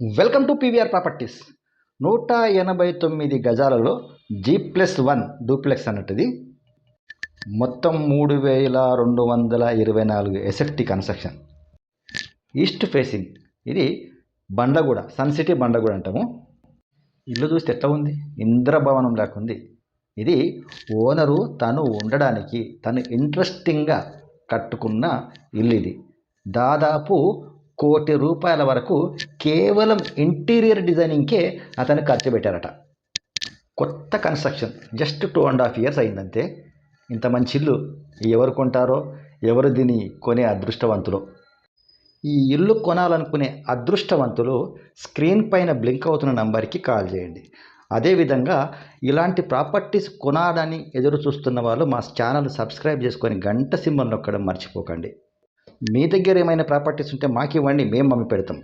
Welcome to PVR properties. 189 గజాలలో G+1 duplex అన్నట్టుది. మొత్తం 3224 ఎస్ఎఫ్టీ కన్స్ట్రక్షన్. East facing. ఇది బండ్లగూడ, సన్ సిటీ బండ్లగూడ అంటాము. ఇల్లు చూస్తే ఎట్లా ఉంది? ఇంద్రభవనం లేకుంది. ఇది ఓనరు తను ఉండడానికి తను ఇంట్రెస్టింగ్గా కట్టుకున్న ఇల్లు. ఇది దాదాపు ₹1,00,00,000 వరకు కేవలం ఇంటీరియర్ డిజైనింగ్కే అతను ఖర్చు పెట్టారట. కొత్త కన్స్ట్రక్షన్, జస్ట్ 2.5 years అయిందంతే. ఇంత మంచి ఇల్లు ఎవరు కొంటారో, ఎవరు దీన్ని కొనే అదృష్టవంతులు. ఈ ఇల్లు కొనాలనుకునే అదృష్టవంతులు స్క్రీన్ పైన బ్లింక్ అవుతున్న నంబర్కి కాల్ చేయండి. అదేవిధంగా ఇలాంటి ప్రాపర్టీస్ కొనాలని ఎదురు చూస్తున్న వాళ్ళు మా ఛానల్ సబ్స్క్రైబ్ చేసుకొని గంట సింబల్ నొక్కడం మర్చిపోకండి. మీ దగ్గర ఏమైనా ప్రాపర్టీస్ ఉంటే మాకు ఇవ్వండి, మేము అమ్మి పెడతాం.